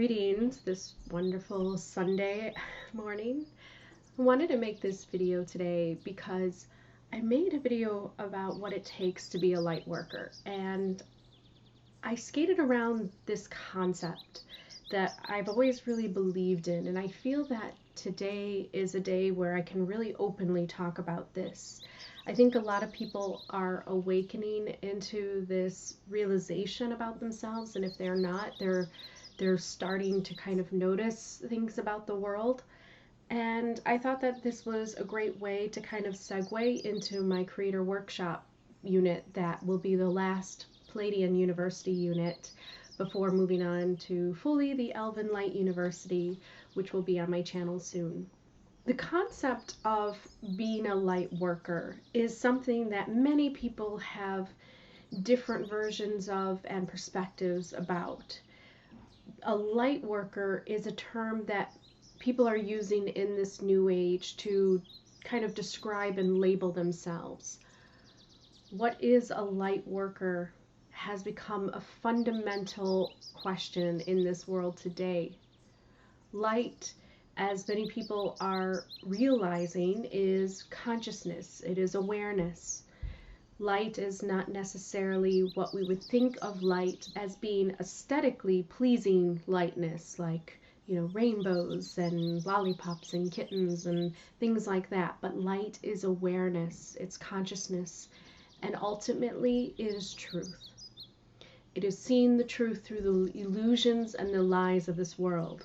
Greetings this wonderful Sunday morning. I wanted to make this video today because I made a video about what it takes to be a light worker, and I skated around this concept that I've always really believed in, and I feel that today is a day where I can really openly talk about this. I think a lot of people are awakening into this realization about themselves, and if they're not, they're starting to kind of notice things about the world. And I thought that this was a great way to kind of segue into my creator workshop unit that will be the last Pleiadian University unit before moving on to fully the Elven Light University, which will be on my channel soon. The concept of being a light worker is something that many people have different versions of and perspectives about. A light worker is a term that people are using in this new age to kind of describe and label themselves. What is a light worker has become a fundamental question in this world today. Light, as many people are realizing, is consciousness. It is awareness. Light is not necessarily what we would think of light as being aesthetically pleasing lightness, like, rainbows and lollipops and kittens and things like that. But light is awareness, it's consciousness, and ultimately it is truth. It is seeing the truth through the illusions and the lies of this world.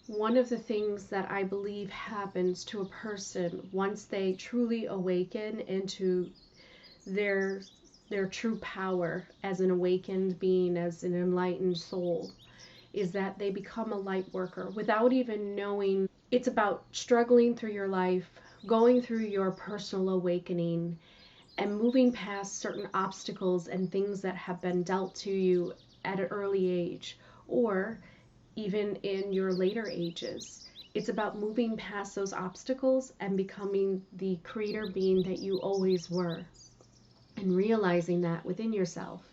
One of the things that I believe happens to a person once they truly awaken into their true power as an awakened being, as an enlightened soul, is that they become a light worker without even knowing. It's about struggling through your life, going through your personal awakening, and moving past certain obstacles and things that have been dealt to you at an early age, or even in your later ages. It's about moving past those obstacles and becoming the creator being that you always were, and realizing that within yourself.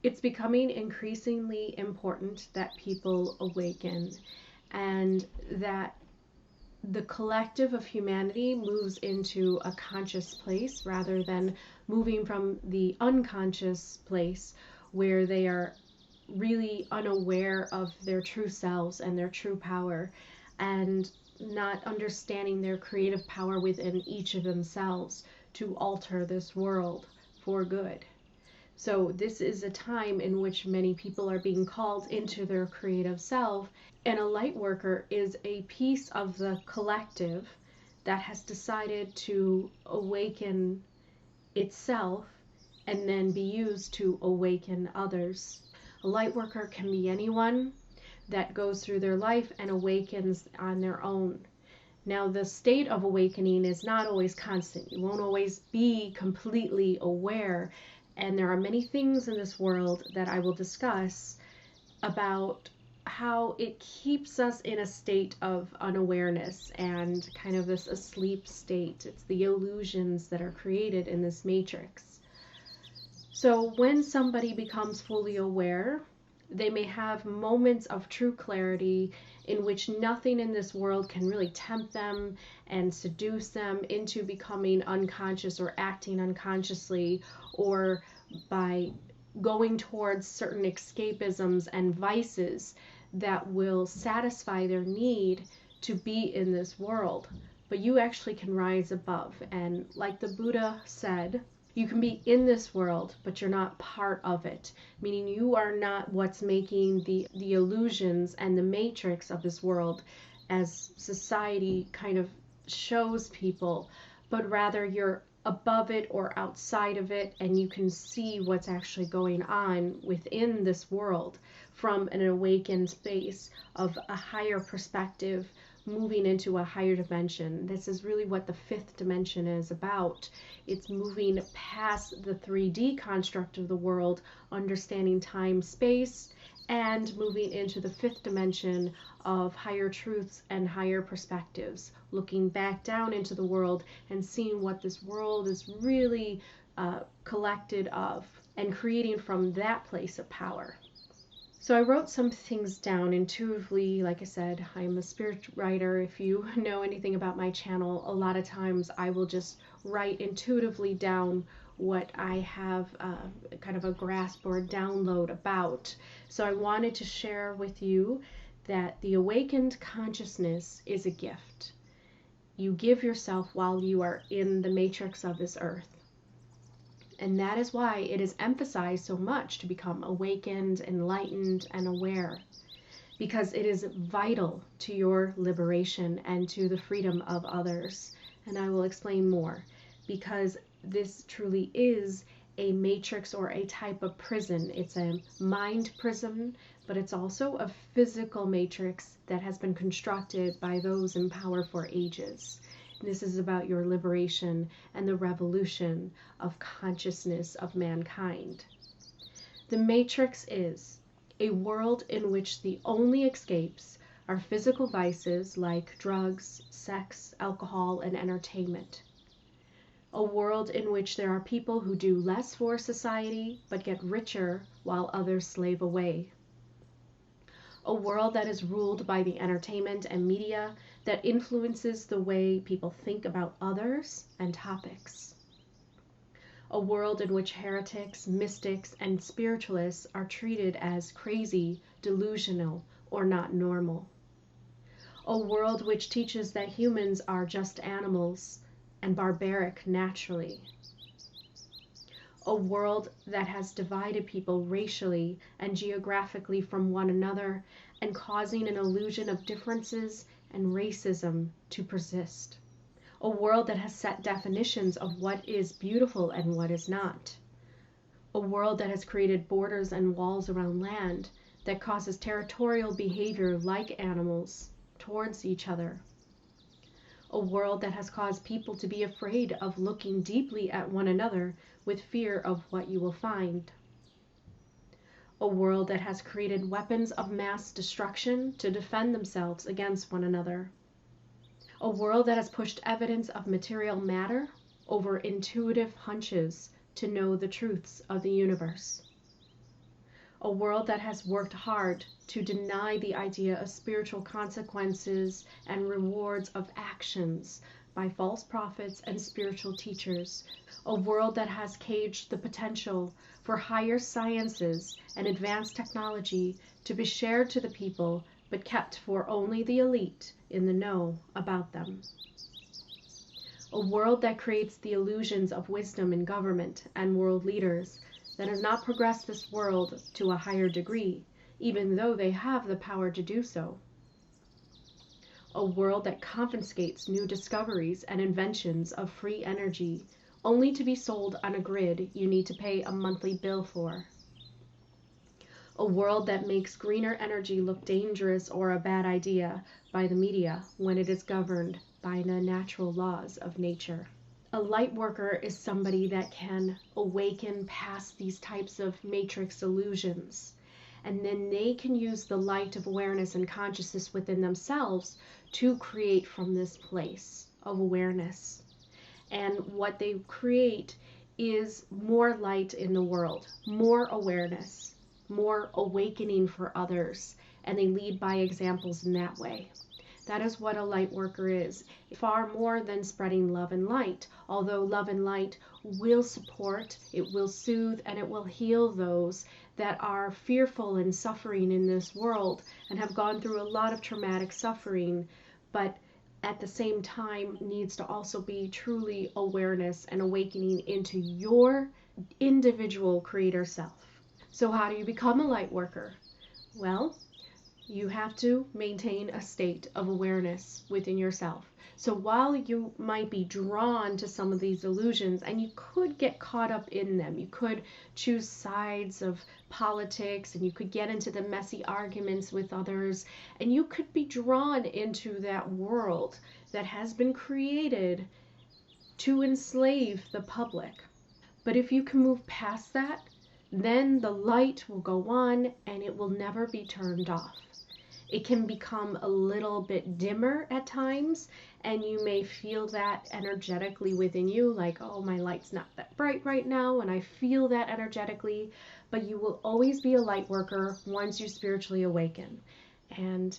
It's becoming increasingly important that people awaken, and that the collective of humanity moves into a conscious place rather than moving from the unconscious place where they are really unaware of their true selves and their true power, and not understanding their creative power within each of themselves to alter this world for good. So this is a time in which many people are being called into their creative self, and a light worker is a piece of the collective that has decided to awaken itself and then be used to awaken others. A light worker can be anyone that goes through their life and awakens on their own. Now, the state of awakening is not always constant. You won't always be completely aware, and there are many things in this world that I will discuss about how it keeps us in a state of unawareness and kind of this asleep state. It's the illusions that are created in this matrix. So when somebody becomes fully aware, they may have moments of true clarity in which nothing in this world can really tempt them and seduce them into becoming unconscious or acting unconsciously, or by going towards certain escapisms and vices that will satisfy their need to be in this world. But you actually can rise above, and like the Buddha said, you can be in this world, but you're not part of it, meaning you are not what's making the illusions and the matrix of this world as society kind of shows people, but rather you're above it or outside of it, and you can see what's actually going on within this world from an awakened space of a higher perspective, moving into a higher dimension. This is really what the fifth dimension is about. It's moving past the 3D construct of the world, understanding time, space, and moving into the fifth dimension of higher truths and higher perspectives, looking back down into the world and seeing what this world is really collected of, and creating from that place of power. So I wrote some things down intuitively. Like I said, I'm a spirit writer. If you know anything about my channel, a lot of times I will just write intuitively down what I have kind of a grasp or download about. So I wanted to share with you that the awakened consciousness is a gift you give yourself while you are in the matrix of this earth. And that is why it is emphasized so much to become awakened, enlightened, and aware, because it is vital to your liberation and to the freedom of others. And I will explain more, because this truly is a matrix or a type of prison. It's a mind prison, but it's also a physical matrix that has been constructed by those in power for ages. This is about your liberation and the revolution of consciousness of mankind. The matrix is a world in which the only escapes are physical vices like drugs, sex, alcohol, and entertainment. A world in which there are people who do less for society but get richer while others slave away. A world that is ruled by the entertainment and media that influences the way people think about others and topics. A world in which heretics, mystics, and spiritualists are treated as crazy, delusional, or not normal. A world which teaches that humans are just animals and barbaric naturally. A world that has divided people racially and geographically from one another and causing an illusion of differences and racism to persist. A world that has set definitions of what is beautiful and what is not. A world that has created borders and walls around land that causes territorial behavior like animals towards each other. A world that has caused people to be afraid of looking deeply at one another with fear of what you will find. A world that has created weapons of mass destruction to defend themselves against one another. A world that has pushed evidence of material matter over intuitive hunches to know the truths of the universe. A world that has worked hard to deny the idea of spiritual consequences and rewards of actions by false prophets and spiritual teachers. A world that has caged the potential for higher sciences and advanced technology to be shared to the people, but kept for only the elite in the know about them. A world that creates the illusions of wisdom in government and world leaders, that has not progressed this world to a higher degree, even though they have the power to do so. A world that confiscates new discoveries and inventions of free energy, only to be sold on a grid you need to pay a monthly bill for. A world that makes greener energy look dangerous or a bad idea by the media when it is governed by the natural laws of nature. A light worker is somebody that can awaken past these types of matrix illusions, and then they can use the light of awareness and consciousness within themselves to create from this place of awareness. And what they create is more light in the world, more awareness, more awakening for others, and they lead by examples in that way. That is what a light worker is, far more than spreading love and light. Although love and light will support, it will soothe, and it will heal those that are fearful and suffering in this world and have gone through a lot of traumatic suffering, but at the same time needs to also be truly awareness and awakening into your individual creator self. So how do you become a light worker? Well, you have to maintain a state of awareness within yourself. So while you might be drawn to some of these illusions, and you could get caught up in them, you could choose sides of politics, and you could get into the messy arguments with others, and you could be drawn into that world that has been created to enslave the public. But if you can move past that, then the light will go on and it will never be turned off. It can become a little bit dimmer at times, and you may feel that energetically within you, like, oh, my light's not that bright right now, and I feel that energetically, but you will always be a light worker once you spiritually awaken. And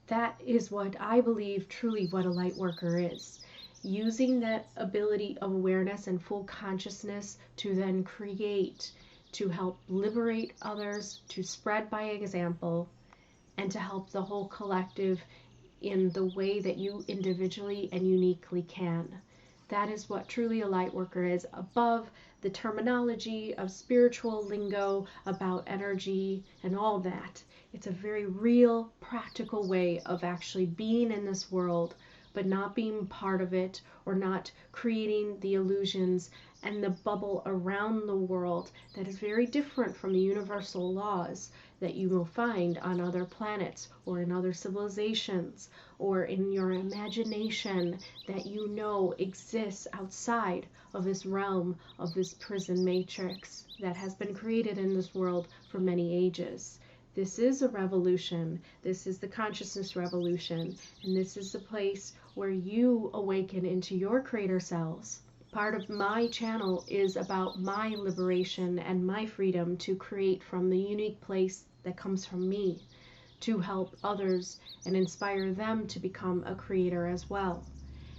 that is what I believe truly what a light worker is. Using that ability of awareness and full consciousness to then create, to help liberate others, to spread by example, and to help the whole collective in the way that you individually and uniquely can. That is what truly a light worker is, above the terminology of spiritual lingo about energy and all that. It's a very real, practical way of actually being in this world, but not being part of it, or not creating the illusions and the bubble around the world that is very different from the universal laws that you will find on other planets or in other civilizations or in your imagination that you know exists outside of this realm of this prison matrix that has been created in this world for many ages. This is a revolution. This is the consciousness revolution. And this is the place where you awaken into your creator selves. Part of my channel is about my liberation and my freedom to create from the unique place that comes from me, to help others and inspire them to become a creator as well.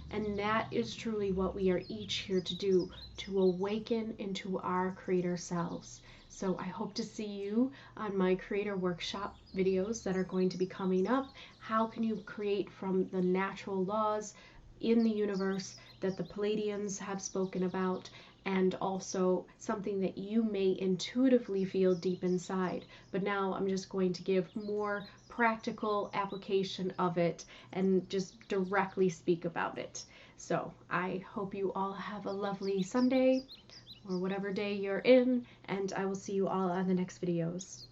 And that is truly what we are each here to do, to awaken into our creator selves. So I hope to see you on my creator workshop videos that are going to be coming up. How can you create from the natural laws in the universe that the Pleiadians have spoken about, and also something that you may intuitively feel deep inside. But now I'm just going to give more practical application of it and just directly speak about it. So I hope you all have a lovely Sunday or whatever day you're in, and I will see you all on the next videos.